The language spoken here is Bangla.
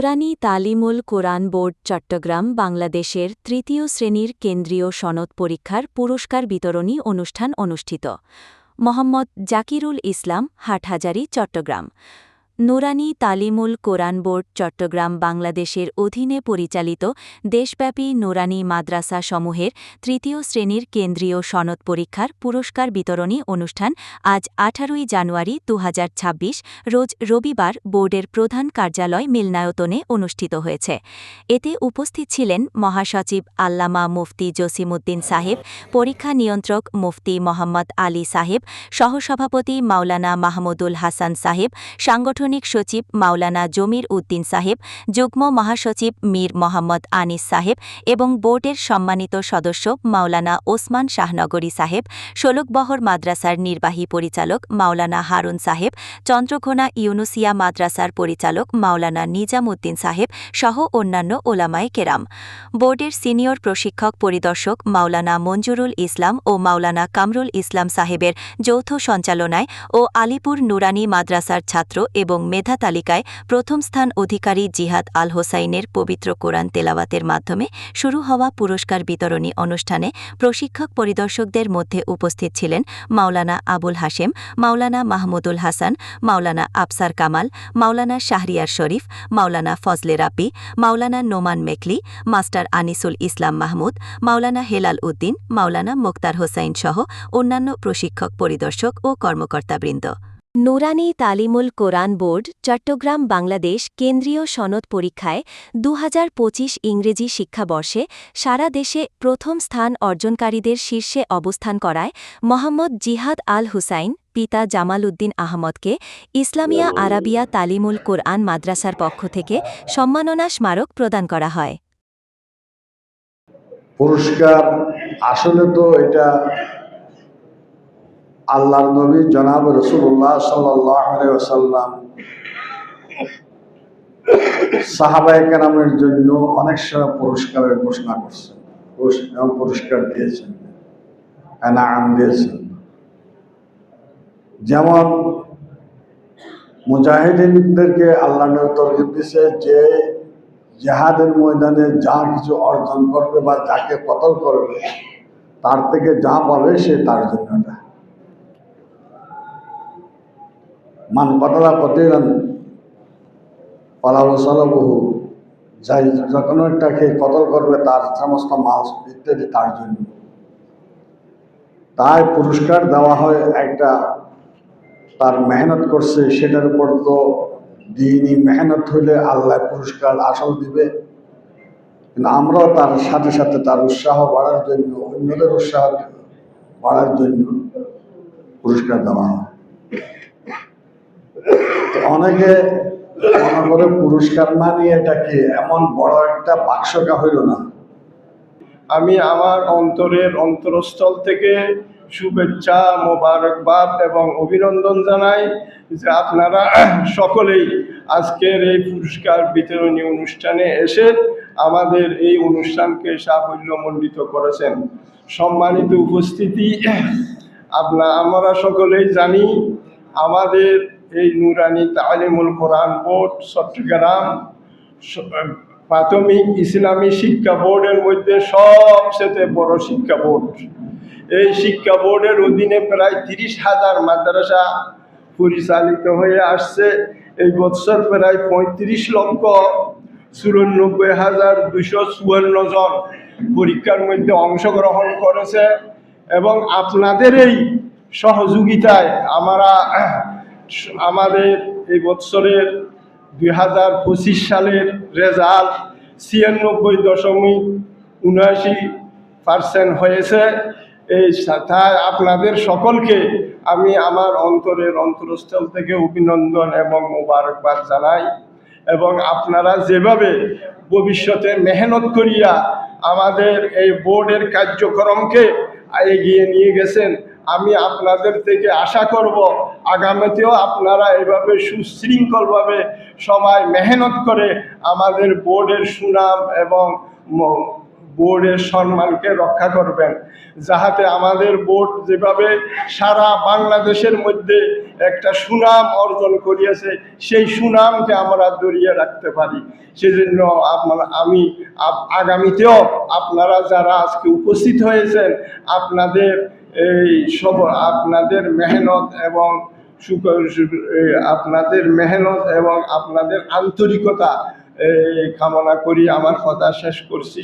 নুরানি তালিমুল কোরআন বোর্ড চট্টগ্রাম বাংলাদেশের তৃতীয় শ্রেণীর কেন্দ্রীয় সনদ পরীক্ষার পুরস্কার বিতরণী অনুষ্ঠান অনুষ্ঠিত। মোহাম্মদ জাকিরুল ইসলাম, হাটহাজারী, চট্টগ্রাম। নুরানি তালিমুল কোরআন বোর্ড চট্টগ্রাম বাংলাদেশের অধীনে পরিচালিত দেশব্যাপী নুরানি মাদ্রাসা সমূহের তৃতীয় শ্রেণীর কেন্দ্রীয় সনদ পরীক্ষার পুরস্কার বিতরণী অনুষ্ঠান আজ 18 জানুয়ারি 2026 রোজ রবিবার বোর্ডের প্রধান কার্যালয় মিলনায়তনে অনুষ্ঠিত হয়েছে। এতে উপস্থিত ছিলেন মহাসচিব আল্লামা মুফতি জসিমউদ্দিন সাহেব, পরীক্ষা নিয়ন্ত্রক মুফতি মোহাম্মদ আলী সাহেব, সহসভাপতি মাওলানা মাহমুদুল হাসান সাহেব, সাংগঠনিক সচিব মাওলানা জমির উদ্দিন সাহেব, যুগ্ম মহাসচিব মীর মোহাম্মদ আনিস সাহেব এবং বোর্ডের সম্মানিত সদস্য মাওলানা ওসমান শাহনগরী সাহেব, শোলকবহর মাদ্রাসার নির্বাহী পরিচালক মাওলানা হারুন সাহেব, চন্দ্রঘোনা ইউনুসিয়া মাদ্রাসার পরিচালক মাওলানা নিজাম উদ্দিন সাহেব সহ অন্যান্য ওলামায়ে কেরাম। বোর্ডের সিনিয়র প্রশিক্ষক পরিদর্শক মাওলানা মঞ্জুরুল ইসলাম ও মাওলানা কামরুল ইসলাম সাহেবের যৌথ সঞ্চালনায় ও আলিপুর নুরানি মাদ্রাসার ছাত্র এবং মেধা তালিকায় প্রথম স্থান অধিকারী জিহাদ আল হোসাইনের পবিত্র কোরআন তেলাওয়াতের মাধ্যমে শুরু হওয়া পুরস্কার বিতরণী অনুষ্ঠানে প্রশিক্ষক পরিদর্শকদের মধ্যে উপস্থিত ছিলেন মাওলানা আবুল হাশেম, মাওলানা মাহমুদুল হাসান, মাওলানা আফসার কামাল, মাওলানা শাহরিয়ার শরীফ, মাওলানা ফজলে রাব্বি, মাওলানা নোমান মেকলি, মাস্টার আনিসুল ইসলাম মাহমুদ, মাওলানা হেলাল উদ্দিন, মাওলানা মোক্তার হোসাইন সহ অন্যান্য প্রশিক্ষক পরিদর্শক ও কর্মকর্তাবৃন্দ। নুরানি তালিমুল কোরআন বোর্ড চট্টগ্রাম বাংলাদেশ কেন্দ্রীয় সনদ পরীক্ষায় 2025 ইংরেজি শিক্ষাবর্ষে সারা দেশে প্রথম স্থান অর্জনকারীদের শীর্ষে অবস্থান করায় মোহাম্মদ জিহাদ আল হুসাইন পিতা জামাল উদ্দিন আহমদকে ইসলামিয়া আরাবিয়া তালিমুল কোরআন মাদ্রাসার পক্ষ থেকে সম্মাননা স্মারক প্রদান করা হয়। পুরস্কার আসলে তো এটা আল্লাহর নবী জনাব রাসূলুল্লাহ সাল্লাল্লাহু আলাইহি ওয়াসাল্লাম সাহাবায়ে কেরামের জন্য অনেক সময় পুরস্কারের ঘোষণা করছেন, পুরস্কার দিয়েছেন, এনাম দিয়েছেন। যেমন মুজাহিদিনদেরকে আল্লাহ নবী তরগিব দিয়েছে যে জিহাদের ময়দানে যা কিছু অর্জন করবে বা যাকে কতল করবে তার থেকে যা পাবে সে তার জন্য এটা। মান কতলা কতিলান পালাবু সালাবহু, যাই যখন একটাকে কতল করবে তার সমস্ত মাল ইত্যাদি তার জন্য। তাই পুরস্কার দেওয়া হয় একটা তার মেহনত করছে সেটার উপর তো দিনই মেহনত হইলে আল্লাহ পুরস্কার আসল দিবে। কিন্তু আমরাও তার সাথে সাথে তার উৎসাহ বাড়ার জন্য, অন্যদের উৎসাহ বাড়ার জন্য পুরস্কার দেওয়া হয়। অনেকে মনে করে পুরস্কার মানে এটা কি এমন বড় একটা বাক্সকা হইল না। আমি আমার অন্তরের অন্তরস্থল থেকে শুভেচ্ছা, মোবারকবাদ এবং অভিনন্দন জানাই যে আপনারা সকলেই আজকের এই পুরস্কার বিতরণী অনুষ্ঠানে এসে আমাদের এই অনুষ্ঠানকে সাফল্যমণ্ডিত করেছেন। সম্মানিত উপস্থিতি, আমরা সকলেই জানি আমাদের এই নুরানি তালিমুল কোরআন বোর্ড চট্টগ্রাম প্রাথমিক ইসলামী শিক্ষা বোর্ডের মধ্যে সবচেয়ে বড় শিক্ষা বোর্ড। এই শিক্ষা বোর্ডের অধীনে প্রায় 30,000 মাদ্রাসা পরিচালিত হয়ে আসছে। এই বছর প্রায় 35,94,254 জন পরীক্ষার মধ্যে অংশগ্রহণ করেছে এবং আপনাদের এই সহযোগিতায় আমাদের এই বছরের 2025 সালের রেজাল্ট 96.79% হয়েছে। এই তাই আপনাদের সকলকে আমি আমার অন্তরের অন্তরস্থল থেকে অভিনন্দন এবং মোবারকবাদ জানাই। এবং আপনারা যেভাবে ভবিষ্যতে মেহনত করিয়া আমাদের এই বোর্ডের কার্যক্রমকে এগিয়ে নিয়ে গেছেন, আমি আপনাদের থেকে আশা করব আগামীতেও আপনারা এভাবে সুশৃঙ্খলভাবে সবাই মেহনত করে আমাদের বোর্ডের সুনাম এবং বোর্ডের সম্মানকে রক্ষা করবেন, যাহাতে আমাদের বোর্ড যেভাবে সারা বাংলাদেশের মধ্যে একটা সুনাম অর্জন করিয়েছে সেই সুনামকে আমরা ধরিয়ে রাখতে পারি। সেজন্য আমি আগামীতেও আপনারা যারা আজকে উপস্থিত হয়েছেন, আপনাদের আপনাদের মেহনত এবং আপনাদের আন্তরিকতা কামনা করি আমার কথা শেষ করছি।